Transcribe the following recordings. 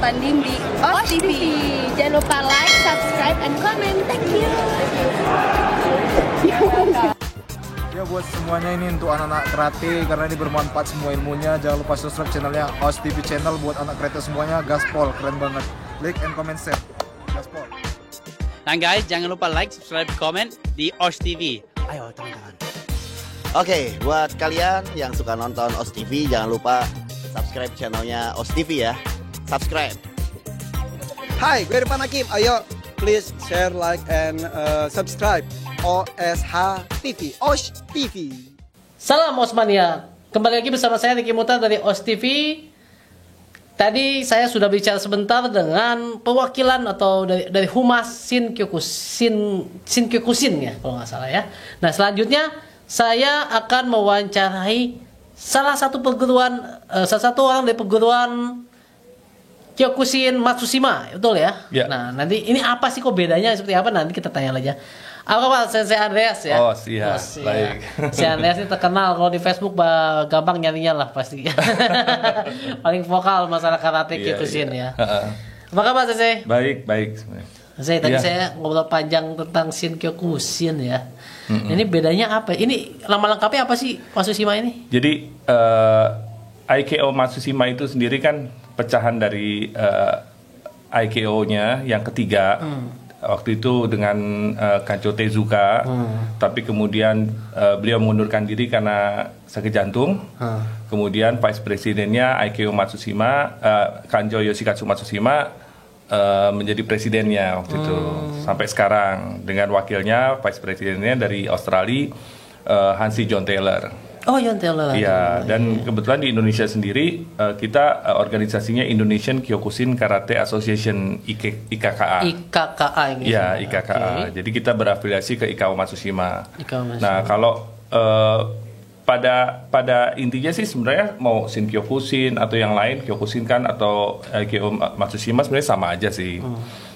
bertanding di OS TV. Jangan lupa like, subscribe, and comment. Thank you. Ya buat semuanya ini untuk anak-anak karate karena ini bermanfaat semua ilmunya. Jangan lupa subscribe channelnya OS TV channel buat anak karate semuanya. Gaspol keren banget. Like and comment share. Gaspol. Nah guys, jangan lupa like, subscribe, komen di OS TV. Ayo teman-teman. Oke, buat kalian yang suka nonton OS TV, jangan lupa subscribe channelnya OS TV ya. Subscribe. Hai, gue Irfan Hakim. Ayo, please share, like, and subscribe OSH TV. OS TV. Salam Osmania. Kembali lagi bersama saya Ricky Mutar dari OS TV. Tadi saya sudah bicara sebentar dengan perwakilan atau dari Humas Shinkyokushin ya, kalau nggak salah ya. Nah selanjutnya saya akan mewawancarai salah satu orang dari perguruan Kyokushin Matsushima, betul ya? Ya. Nah nanti ini apa sih kok bedanya seperti apa nanti kita tanya aja. Apa Pak Sensei Andreas ya? Oh siap, baik. Si Andreas ini terkenal kalau di Facebook gampang nyarinya lah pasti. Paling vokal masalah karate Kyokushin ya. Apa kabar Sensei? Baik. Sensei tadi saya ngobrol panjang tentang Shinkyokushin ya. Ini bedanya apa? Ini nama lengkapnya apa sih Matsushima ini? Jadi Aikyo Matsushima itu sendiri kan pecahan dari Aikyo-nya yang ketiga. Waktu itu dengan Kancho Tezuka, tapi kemudian beliau mengundurkan diri karena sakit jantung. Kemudian vice presidennya Aikyo Matsushima, Kancho Yoshikatsu Matsushima menjadi presidennya waktu itu sampai sekarang dengan wakilnya vice presidennya dari Australia Hansi John Taylor. Oh, John Taylor. Iya, dan kebetulan di Indonesia sendiri kita organisasinya Indonesian Kyokushin Karate Association IKKA. IKKA ini. Iya, IKKA. Okay. Jadi kita berafiliasi ke IKO Matsushima. Matsushima. Nah, kalau pada intinya sih sebenarnya mau Shinkyokushin atau yang lain Kyokushin kan atau IKO Matsushima sebenarnya sama aja sih.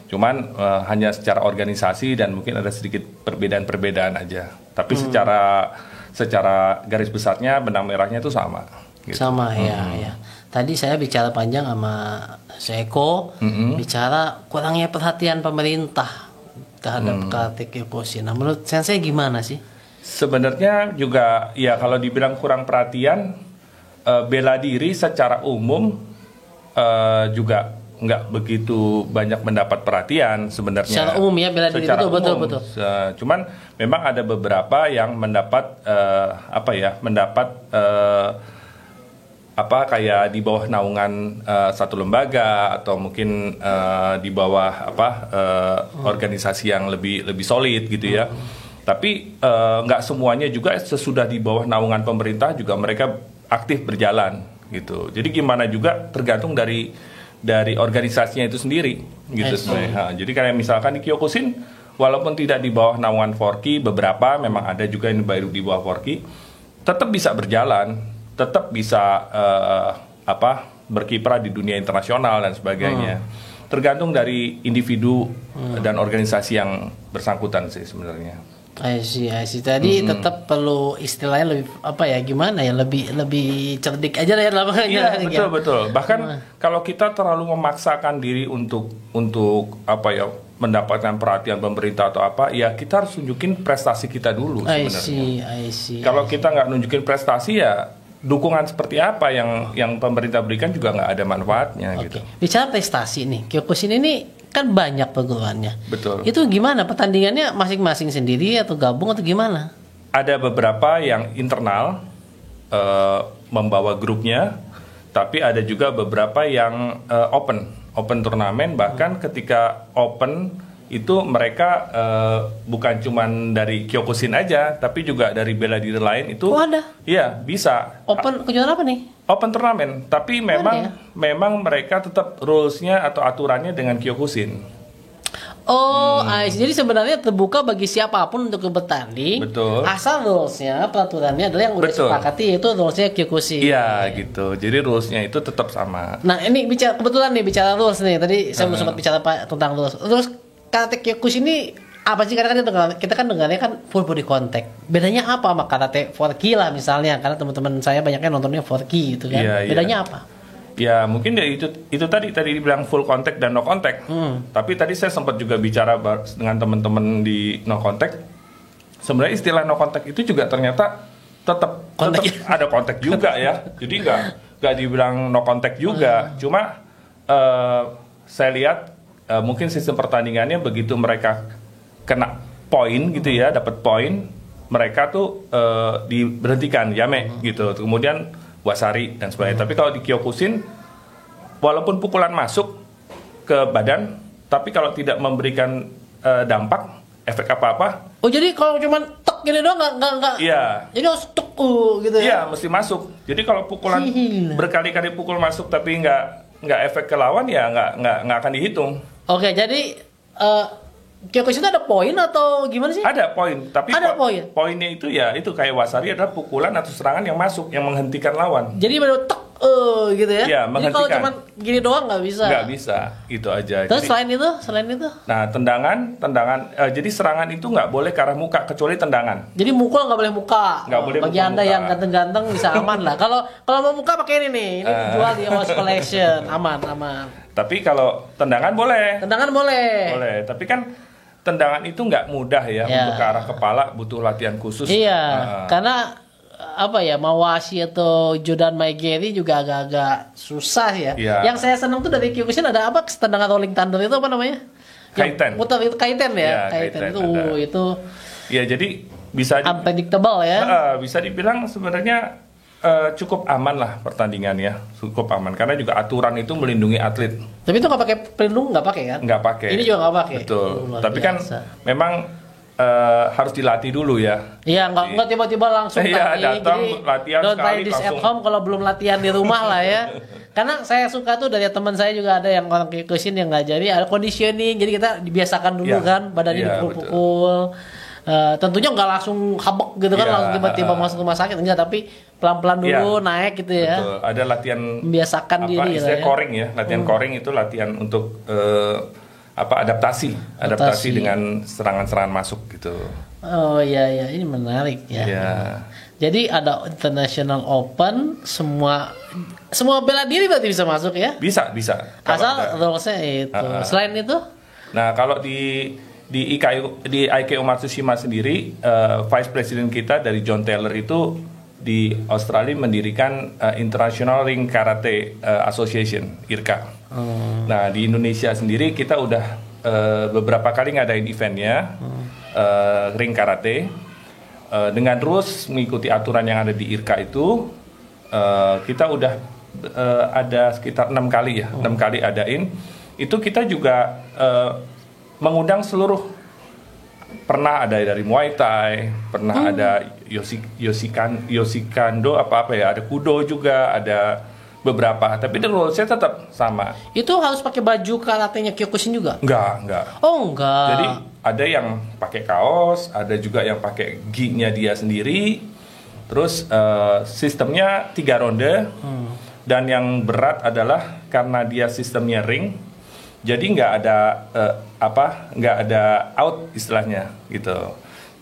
Cuman hanya secara organisasi dan mungkin ada sedikit perbedaan-perbedaan aja. Tapi secara garis besarnya benang merahnya itu sama. Gitu. Sama ya. Tadi saya bicara panjang sama Seiko, bicara kurangnya perhatian pemerintah terhadap karate Kyokushin. Nah, menurut Sensei gimana sih? Sebenarnya juga ya kalau dibilang kurang perhatian, bela diri secara umum juga nggak begitu banyak mendapat perhatian sebenarnya. Secara umum ya bela diri itu betul. Cuman memang ada beberapa yang mendapat kayak di bawah naungan satu lembaga atau mungkin di bawah organisasi yang lebih solid gitu ya. Tapi nggak semuanya juga sesudah di bawah naungan pemerintah juga mereka aktif berjalan gitu. Jadi gimana juga tergantung dari organisasinya itu sendiri gitu sebenarnya. Jadi kayak misalkan di Kyokushin walaupun tidak di bawah naungan Forky, beberapa memang ada juga yang baru di bawah Forky, tetap bisa berjalan, tetap bisa berkiprah di dunia internasional dan sebagainya. Tergantung dari individu dan organisasi yang bersangkutan sih sebenarnya. I see. Tadi tetap perlu istilahnya lebih cerdik aja lah ya lapangannya. Iya, betul. Bahkan kalau kita terlalu memaksakan diri untuk mendapatkan perhatian pemerintah atau apa, ya kita harus tunjukin prestasi kita dulu sebenarnya. I see. Kalau kita nggak nunjukin prestasi ya dukungan seperti apa yang pemerintah berikan juga nggak ada manfaatnya gitu. Bicara prestasi nih, Kyokushin ini kan banyak perguruannya. Betul. Itu gimana pertandingannya masing-masing sendiri atau gabung atau gimana? Ada beberapa yang internal membawa grupnya, tapi ada juga beberapa yang open turnamen. Bahkan ketika open itu mereka bukan cuman dari Kyokushin aja, tapi juga dari bela diri lain itu. Oh ada? Iya bisa. Open kejuaraan apa nih? Open turnamen, tapi memang mereka tetap rules-nya atau aturannya dengan Kyokushin. Oh, jadi sebenarnya terbuka bagi siapapun untuk bertanding. Betul. Asal rules-nya, peraturannya adalah yang udah disepakati yaitu rules-nya Kyokushin. Iya gitu. Jadi rules-nya itu tetap sama. Nah ini kebetulan bicara rules nih. Tadi saya belum sempat bicara tentang rules. Terus karate Kyokushin ini apa sih? Karena kita kan dengarnya kan full body contact. Bedanya apa sama karate 4K lah misalnya? Karena teman-teman saya banyaknya nontonnya 4K gitu kan. Bedanya apa? Ya mungkin ya itu tadi dibilang full contact dan no contact. Tapi tadi saya sempat juga bicara dengan teman-teman di no contact. Sebenarnya istilah no contact itu juga ternyata tetap ada kontak juga ya. Jadi nggak dibilang no contact juga. Cuma saya lihat mungkin sistem pertandingannya begitu mereka kena poin gitu ya, dapat poin, mereka tuh diberhentikan Yame gitu. Kemudian Wasari dan sebagainya. Tapi kalau di Kyokushin, walaupun pukulan masuk ke badan, tapi kalau tidak memberikan dampak, efek apa-apa. Oh jadi kalau cuman tek gini doang nggak? Iya. Jadi harus tek gitu ya? Iya, mesti masuk. Jadi kalau pukulan berkali-kali pukul masuk tapi nggak efek ke lawan ya nggak akan dihitung. Oke, jadi Kyokushin ada poin atau gimana sih? Ada poin, tapi ada poin. Poinnya itu ya itu kayak Wasari adalah pukulan atau serangan yang masuk yang menghentikan lawan. Jadi baru tek gitu ya? Iya, jadi kalau cuma gini doang nggak bisa. Nggak bisa, itu aja. Terus jadi, selain itu? Nah, tendangan, jadi serangan itu nggak boleh ke arah muka kecuali tendangan. Jadi mukul nggak boleh muka. Nggak boleh. Bagi Anda yang ganteng-ganteng bisa aman lah. Kalau mau muka pakai ini nih, ini jual di Osh Collection, aman. Tapi kalau tendangan boleh. Tendangan boleh. Boleh, tapi kan tendangan itu nggak mudah ya untuk ke arah kepala, butuh latihan khusus. Iya, karena apa ya, Mawashi atau Jordan Maegeri juga agak-agak susah ya. Iya. Yang saya senang tuh dari Kyokushin ada apa, tendangan Rolling Thunder itu apa namanya? Kaiten. Muter itu kaiten ya, kaiten itu. Ya jadi bisa unpredictable ya. Bisa dibilang sebenarnya cukup aman lah pertandingannya, cukup aman karena juga aturan itu melindungi atlet. Tapi itu nggak pakai pelindung, nggak pakai kan? Nggak pakai. Ini juga nggak pakai. Betul. Tapi kan memang harus dilatih dulu ya. Iya, nggak tiba-tiba langsung datang latihan don't try this langsung. at home kalau belum latihan di rumah lah ya. Karena saya suka tuh dari teman saya juga ada yang orang Kyokushin yang nggak jadi, ada conditioning, jadi kita dibiasakan dulu kan, badannya dipukul-pukul. Tentunya nggak langsung habok gitu kan, langsung tiba-tiba masuk rumah sakit, enggak, tapi pelan-pelan dulu naik gitu ya. Betul. Ada latihan membiasakan diri ya. Coring ya, latihan coring itu latihan untuk adaptasi dengan serangan-serangan masuk gitu. Oh iya, ini menarik ya. Iya. Jadi ada International Open, semua bela diri berarti bisa masuk ya? Bisa. Asal rulesnya itu. Selain itu? Nah, kalau di IKEO Matsushima sendiri, Vice President kita dari John Taylor itu di Australia mendirikan International Ring Karate Association, IRKA. Nah, di Indonesia sendiri kita udah beberapa kali ngadain eventnya, ring karate, dengan rules mengikuti aturan yang ada di IRKA itu. Kita udah ada sekitar 6 kali ya, 6 kali adain. Itu kita juga mengundang seluruh, pernah ada dari Muay Thai, pernah ada Yoshikando apa ya, ada Kudo juga, ada beberapa, tapi rulesnya tetap sama. Itu harus pakai baju karatenya Kyokushin juga? Enggak. Oh, enggak. Jadi ada yang pakai kaos, ada juga yang pakai gi-nya dia sendiri. Terus sistemnya 3 ronde. Dan yang berat adalah karena dia sistemnya ring, jadi nggak ada out istilahnya gitu.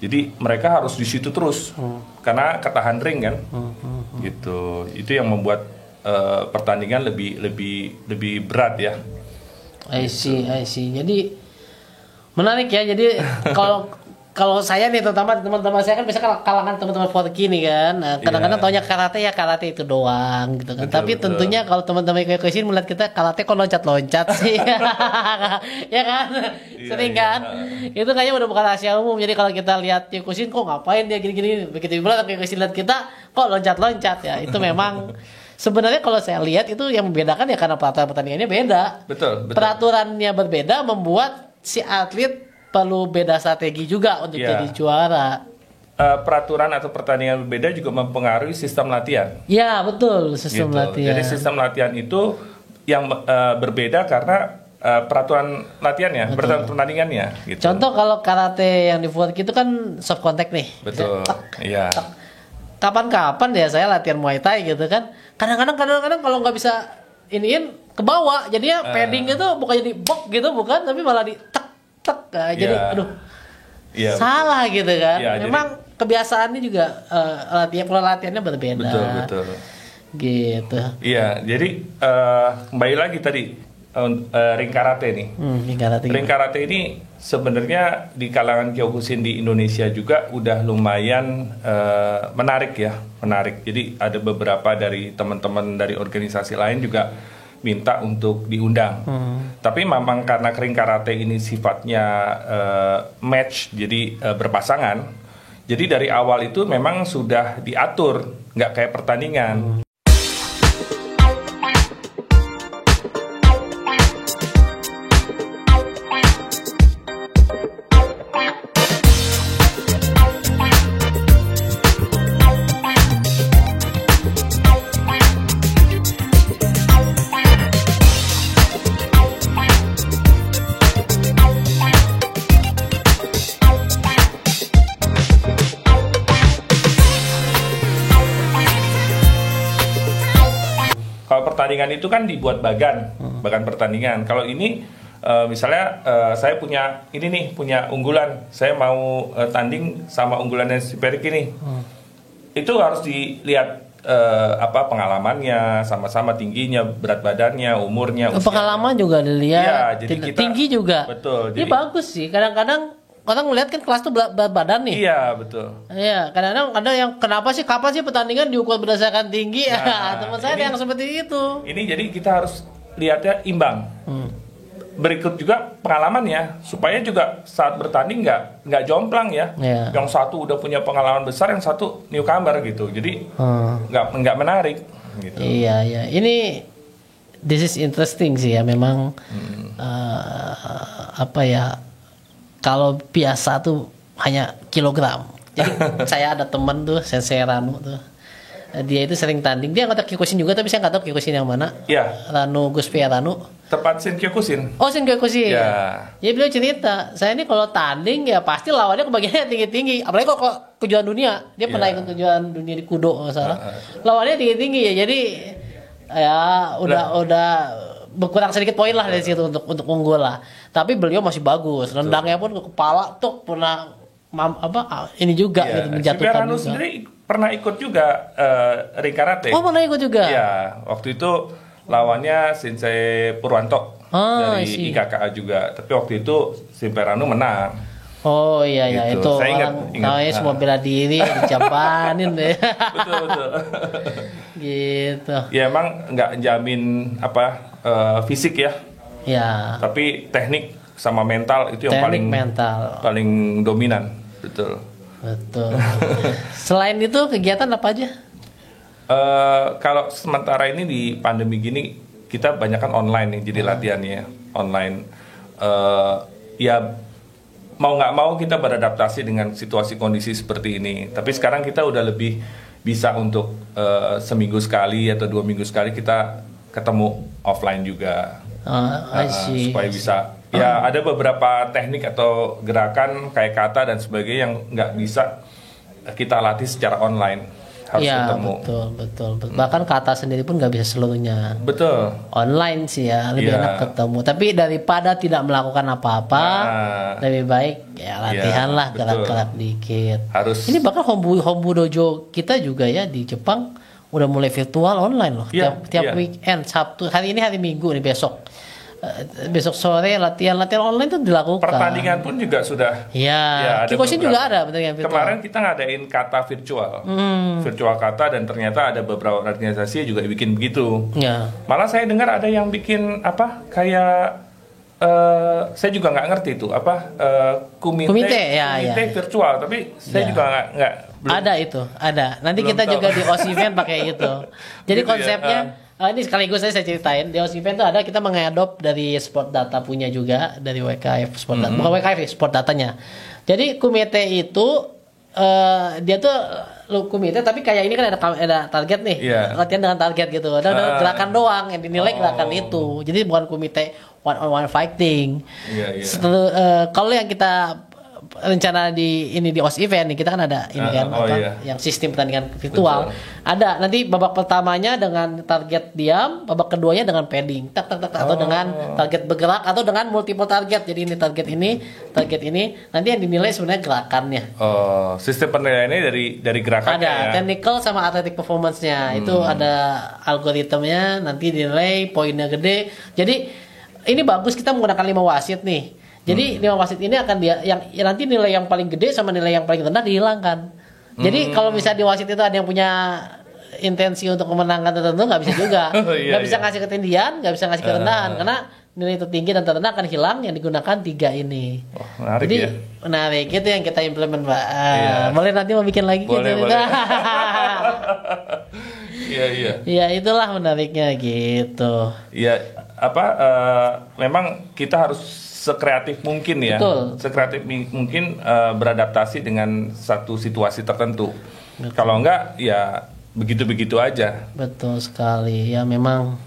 Jadi mereka harus di situ terus karena ketahan ring kan, gitu. Itu yang membuat pertandingan lebih berat ya. I see. Jadi menarik ya. Jadi kalau saya nih, terutama teman-teman saya kan biasanya kalangan teman-teman Forky nih kan, kadang-kadang taunya karate itu doang gitu kan. Tapi tentunya kalau teman-teman Kyokushin melihat kita karate kok loncat-loncat sih, ya kan, sering kan. Itu kayaknya udah bukan rahasia umum. Jadi kalau kita lihat Kyokushin kok ngapain dia gini-gini, begitu bilang Kyokushin lihat kita kok loncat-loncat ya. Itu memang sebenarnya kalau saya lihat itu yang membedakan ya karena peraturan pertandingannya beda. Betul. Peraturannya berbeda membuat si atlet perlu beda strategi juga untuk jadi juara. Peraturan atau pertandingan berbeda juga mempengaruhi sistem latihan. Ya, betul, sistem latihan. Jadi sistem latihan itu yang berbeda karena peraturan latihannya, peraturan pertandingannya gitu. Contoh kalau karate yang di Forky itu kan soft contact nih. Betul. Iya. Kapan-kapan ya saya latihan Muay Thai gitu kan. Kadang-kadang kalau nggak bisa iniin ke bawah, jadinya padding itu bukan jadi bok gitu, bukan, tapi malah di jadi salah gitu kan. Memang kebiasaannya juga pola latihannya berbeda. Betul. Gitu. Iya, jadi kembali lagi tadi ring karate nih. Ring karate ini sebenarnya di kalangan Kyokushin di Indonesia juga udah lumayan menarik ya, menarik. Jadi ada beberapa dari teman-teman dari organisasi lain juga minta untuk diundang. Tapi memang karena ring karate ini sifatnya match, jadi berpasangan. Jadi dari awal itu memang sudah diatur, nggak kayak pertandingan. Kalau pertandingan itu kan dibuat bagan pertandingan. Kalau ini misalnya saya punya ini nih, punya unggulan, saya mau tanding sama unggulannya si Perik ini. Itu harus dilihat pengalamannya, sama-sama tingginya, berat badannya, umurnya, usia. Pengalaman juga dilihat, Iya, jadi kita, tinggi juga. Betul. Ini bagus sih. Kadang-kadang orang melihat kan kelas tuh berat badan nih. Iya, betul. Iya, kadang-kadang ada yang kenapa sih, kapan sih pertandingan diukur berdasarkan tinggi? Nah, teman saya ada yang seperti itu. Ini jadi kita harus lihatnya imbang. Berikut juga pengalamannya, supaya juga saat bertanding nggak jomplang ya. Iya. Yang satu udah punya pengalaman besar, yang satu newcomer gitu. Jadi nggak menarik. Gitu. Iya, iya. Ini this is interesting sih ya, memang kalau biasa tuh hanya kilogram. Jadi saya ada teman tuh, Sensei Ranu tuh. Dia itu sering tanding. Dia anggota Kyokushin juga, tapi saya nggak tahu Kyokushin yang mana. Iya. Ranu, Gus Pia Ranu. Tepat Shin Kyokushin. Oh, Shin Kyokushin. Ya. Ya beliau cerita, saya ini kalau tanding ya pasti lawannya kebagiannya tinggi-tinggi. Apalagi kalau kejuaraan dunia. Dia pernah ikut kejuaraan dunia di Kudo nggak salah. Lawannya tinggi-tinggi ya. Jadi ya udah berkurang sedikit poin lah dari situ untuk unggul lah. Tapi beliau masih bagus. Rendangnya pun ke kepala tuh pernah ini juga gitu, menjatuhkan Ranu juga. sendiri pernah ikut juga ring karate. Oh, pernah ikut juga. Iya, waktu itu lawannya Sensei Purwanto dari IKKA juga. Tapi waktu itu Sensei Ranu menang. Oh iya Gitu. itu Saya orang ingat. namanya semua bela diri dicampanin deh. Betul. Gitu. Ya emang nggak jamin fisik ya. Ya. Tapi teknik sama mental itu yang Teknik mental. paling dominan. Betul. Selain itu kegiatan apa aja? Kalau sementara ini di pandemi gini kita banyak kan online nih, jadi latihannya online. Ya mau nggak mau kita beradaptasi dengan situasi kondisi seperti ini. Tapi sekarang kita udah lebih bisa untuk seminggu sekali atau 2 minggu sekali kita ketemu offline juga. Supaya bisa. Ya ada beberapa teknik atau gerakan kayak kata dan sebagainya yang nggak bisa kita latih secara online, harus ketemu. Betul. Bahkan kata sendiri pun nggak bisa seluruhnya. Betul. Online sih ya, lebih enak ketemu. Tapi daripada tidak melakukan apa-apa, lebih baik ya latihan lah, gerak-gerak dikit. Harus. Ini bahkan Hombu Dojo kita juga ya di Jepang udah mulai virtual online loh. Tiap weekend, Sabtu, hari ini hari Minggu nih, besok sore latihan online tuh dilakukan. Pertandingan pun juga sudah. Ya Kyokushin juga ada pertandingan virtual. Kemarin kita ngadain kata virtual, virtual kata, dan ternyata ada beberapa organisasi juga bikin begitu. Ya. Malah saya dengar ada yang bikin kayak saya juga nggak ngerti itu komite virtual, tapi saya juga nggak belum. Ada. Nanti kita juga di OS Event pakai itu. Jadi gitu konsepnya. Ini sekaligus saya ceritain, di OS Event tuh ada, kita mengadop dari Sport Data punya juga, dari WKF Sport Data, bukan WKF, Sport Datanya. Jadi komite itu dia tuh komite, tapi kayak ini kan ada target nih, latihan dengan target gitu, ada gerakan doang yang dinilai gerakan itu, jadi bukan komite one on one fighting. Kalau yang kita rencana di OS event nih, kita kan ada ini kan yang sistem pertandingan virtual. Betul. Ada nanti babak pertamanya dengan target diam, babak keduanya dengan padding, tak atau dengan target bergerak atau dengan multiple target. Jadi ini target ini, nanti yang dinilai sebenarnya gerakannya. Oh, sistem penilaiannya dari gerakannya. Ada ya? technical sama athletic performance-nya. Itu ada algoritmanya, nanti dinilai poinnya gede. Jadi ini bagus kita menggunakan 5 wasit nih. Jadi 5 wasit ini akan yang nanti nilai yang paling gede sama nilai yang paling rendah dihilangkan. Jadi kalau misalnya di wasit itu ada yang punya intensi untuk memenangkan tertentu, nggak bisa juga. Nggak bisa ngasih ketindihan, nggak bisa ngasih kerendahan, karena nilai tertinggi dan terendah akan hilang yang digunakan 3 ini. Oh, menarik. Jadi ya? menarik, itu yang kita implement, Pak. Boleh nanti mau bikin lagi Boleh, gitu. boleh. Iya. Ya itulah menariknya gitu. Ya memang kita harus sekreatif mungkin ya. Betul. Sekreatif mungkin beradaptasi dengan satu situasi tertentu. Kalau enggak ya begitu-begitu aja. Betul sekali. Ya memang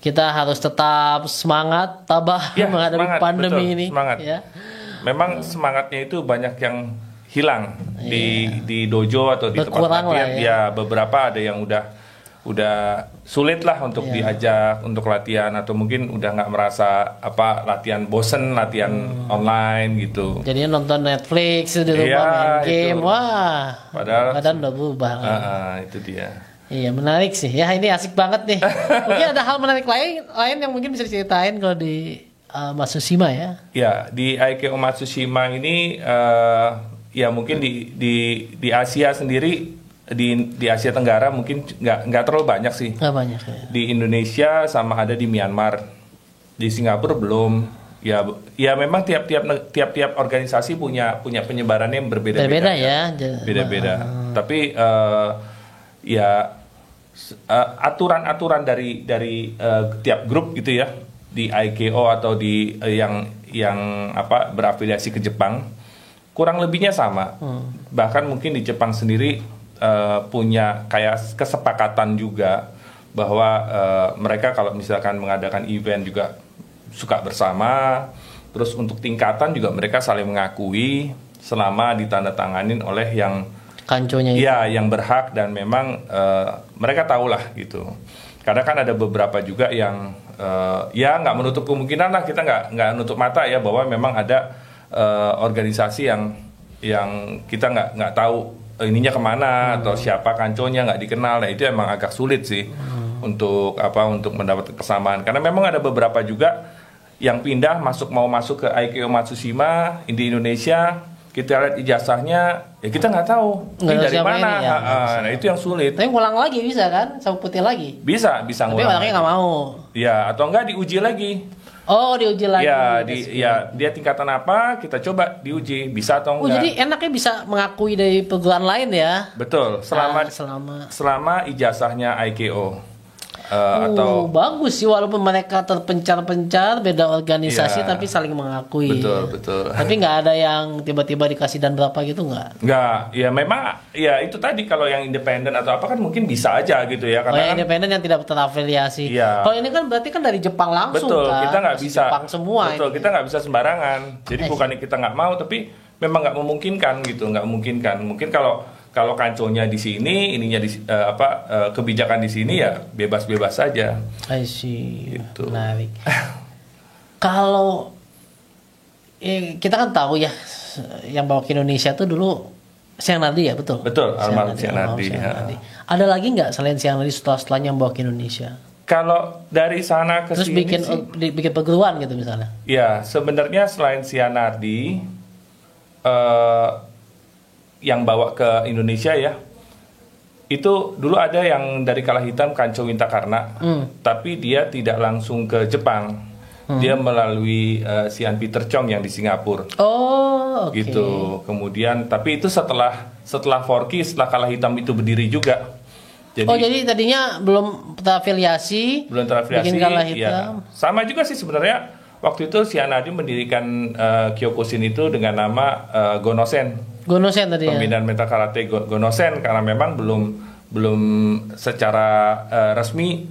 kita harus tetap semangat, tabah menghadapi pandemi ini. Semangat. Ya. Memang semangatnya itu banyak yang hilang di dojo atau di tempat latihan. Ya beberapa ada yang udah sulit lah untuk diajak untuk latihan, atau mungkin udah nggak merasa latihan bosen, latihan online gitu. Jadinya nonton Netflix di rumah, main game, padahal badan udah berubah. Itu dia. Iya, menarik sih. Ya ini asik banget nih. Mungkin ada hal menarik lain yang mungkin bisa diceritain kalau di Matsushima ya. Ya, di IKEO Matsushima ini ya mungkin di Asia sendiri, di Asia Tenggara mungkin nggak terlalu banyak sih. Nggak banyak ya. Di Indonesia sama ada di Myanmar. Di Singapura belum. Ya memang tiap organisasi punya penyebarannya yang berbeda-beda ya. Beda-beda. Tapi aturan-aturan dari tiap grup gitu ya, di IKEO atau di yang berafiliasi ke Jepang kurang lebihnya sama. Bahkan mungkin di Jepang sendiri punya kayak kesepakatan juga bahwa mereka kalau misalkan mengadakan event juga suka bersama. Terus untuk tingkatan juga mereka saling mengakui selama ditandatanganin oleh yang kanconya itu. Ya, yang berhak, dan memang mereka tahulah gitu. Karena kan ada beberapa juga yang ya nggak menutup kemungkinan lah, kita nggak nutup mata ya bahwa memang ada organisasi yang kita nggak tahu ininya kemana atau siapa kanconya, nggak dikenal. Nah itu emang agak sulit sih untuk mendapat kesamaan, karena memang ada beberapa juga yang pindah mau masuk ke IKEO Matsushima di Indonesia. Kita lihat ijazahnya, ya kita nggak tahu ini dari mana. Nah itu yang sulit. Tapi ngulang lagi bisa kan, sabuk putih lagi. Bisa Tapi ngulang. orangnya nggak mau. Ya, atau enggak diuji lagi. Oh, diuji lagi. Ya, dia tingkatan apa, kita coba diuji bisa atau enggak. Jadi enaknya bisa mengakui dari perguruan lain ya. Betul, selama ijazahnya IKEO. Atau bagus sih, walaupun mereka terpencar-pencar beda organisasi, tapi saling mengakui. Betul. Tapi nggak ada yang tiba-tiba dikasih dan berapa gitu nggak? Nggak, ya memang ya itu tadi, kalau yang independen atau apa kan mungkin bisa aja gitu ya. Karena yang independen yang tidak terafiliasi. Iya. Kalau ini kan berarti kan dari Jepang langsung. Betul, kan? Kita nggak bisa. Jepang semua. Betul, ini. kita nggak bisa sembarangan. Jadi bukannya kita nggak mau, tapi memang nggak memungkinkan gitu, nggak memungkinkan. Mungkin kalau kanconya di sini, ininya kebijakan di sini ya bebas-bebas saja. I see. Gitu. Menarik. Kalau kita kan tahu ya, yang bawa ke Indonesia tuh dulu Siang Nardi ya, betul? Betul, almarhum Siang Nardi. Ada lagi nggak selain Siang Nardi setelahnya yang bawa ke Indonesia? Kalau dari sana ke terus sini bikin perguruan gitu misalnya? Ya, sebenarnya selain Siang Nardi, yang bawa ke Indonesia ya, itu dulu ada yang dari Kala Hitam Kanco Wintakarna, tapi dia tidak langsung ke Jepang, dia melalui Sian Peter Chong yang di Singapura. Oh, oke. Gitu. Kemudian, tapi itu setelah Forky, setelah Kala Hitam itu berdiri juga. Jadi tadinya belum terafiliasi. Bikin Kala Hitam. Ya. Sama juga sih sebenarnya. Waktu itu Sian Nardi mendirikan Kyokushin itu dengan nama Gonosen tadi ya. Pembinaan Mental Karate Gonosen, karena memang belum secara resmi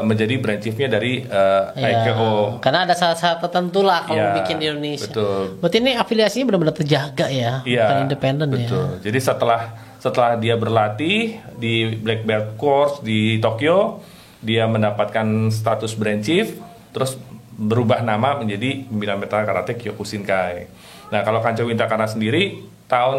menjadi brand chiefnya dari Ya, IKO. karena ada syarat-syarat tertentu lah kalau Iya, bikin di Indonesia. betul. Berarti ini afiliasinya benar-benar terjaga ya, Iya, bukan independen ya. betul. Jadi setelah dia berlatih di Black Belt Course di Tokyo, dia mendapatkan status brand chief, terus berubah nama menjadi pimpinan Meta Karate Kyokushinkai. Nah, kalau Kanco Wintakara sendiri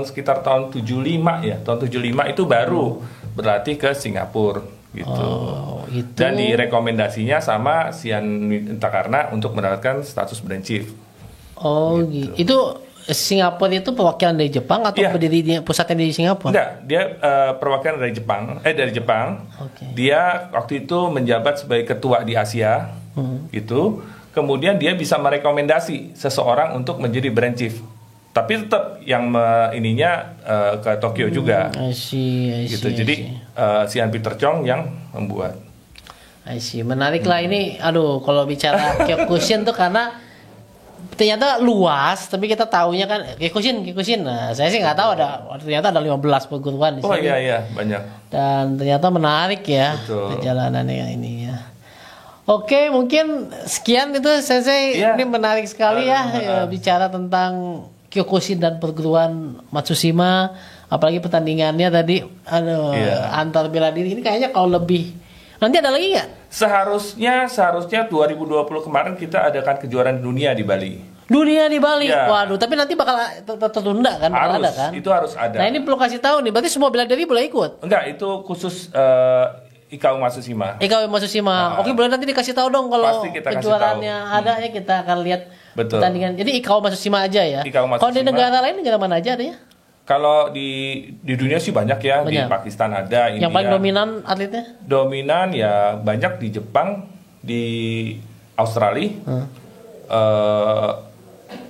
sekitar tahun 75 ya, tahun 75 itu baru berlatih ke Singapura gitu. Oh, gitu. Dan direkomendasinya sama Sian Wintakarna untuk mendapatkan status brand chief. Oh, gitu. Itu Singapura itu perwakilan dari Jepang atau Iya. berdiri di pusatnya di Singapura? Enggak, dia perwakilan dari Jepang. Oke. Dia waktu itu menjabat sebagai ketua di Asia, gitu. Kemudian dia bisa merekomendasi seseorang untuk menjadi brand chief. Tapi tetap yang ininya ke Tokyo juga, I see, gitu. Jadi Sian Peter Chong yang membuat. I see. Menarik lah ini. Aduh, kalau bicara Kyokushin tuh karena ternyata luas, tapi kita taunya kan Kyokushin. Nah, saya sih nggak tahu ternyata ada 15 perguruan di Oh sini. iya banyak. Dan ternyata menarik ya Betul. perjalanannya ini ya. Oke, mungkin sekian itu Sensei. Iya. Ini menarik sekali ya bicara tentang Kyokushin dan perguruan Matsushima, apalagi pertandingannya tadi antar bela diri ini kayaknya kalau lebih nanti ada lagi nggak? Seharusnya 2020 kemarin kita adakan kejuaraan dunia di Bali. Dunia di Bali. Ya. Waduh, tapi nanti bakal tertunda kan? Bakal Harus, ada kan? itu harus ada. Nah, ini perlu kasih tahu nih, berarti semua bela diri boleh ikut. Enggak, itu khusus IKU Matsushima. IKW Matsushima. Oke, boleh nanti dikasih tahu dong kalau Pasti kita kasih kejuaraannya tahu. ada ya, kita akan lihat Betul. pertandingan. Jadi IKW Matsushima aja ya. IKW Matsushima. Kalau di negara lain negara mana aja adanya? Kalau di dunia sih banyak ya, di Banyak. Pakistan ada, India. Yang paling dominan atletnya? Dominan ya banyak di Jepang, di Australia,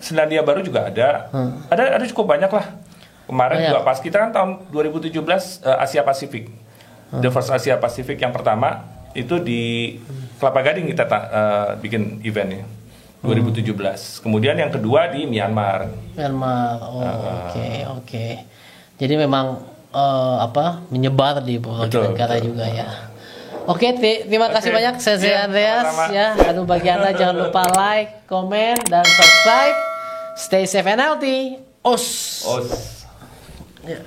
Selandia Baru juga ada. Ada cukup banyak lah. Kemarin Banyak. juga pas kita kan tahun 2017 Asia Pasifik, the first Asia Pasifik yang pertama itu di Kelapa Gading kita bikin eventnya 2017. Kemudian yang kedua di Myanmar. Myanmar. Oh, oke. Jadi memang menyebar di beberapa Betul, negara betul. juga ya. Oke, terima kasih banyak Sensei Iya, Andreas sama-sama. ya. Aduh, bagi Anda jangan lupa like, komen dan subscribe. Stay safe and healthy. Os. Oh, Ya.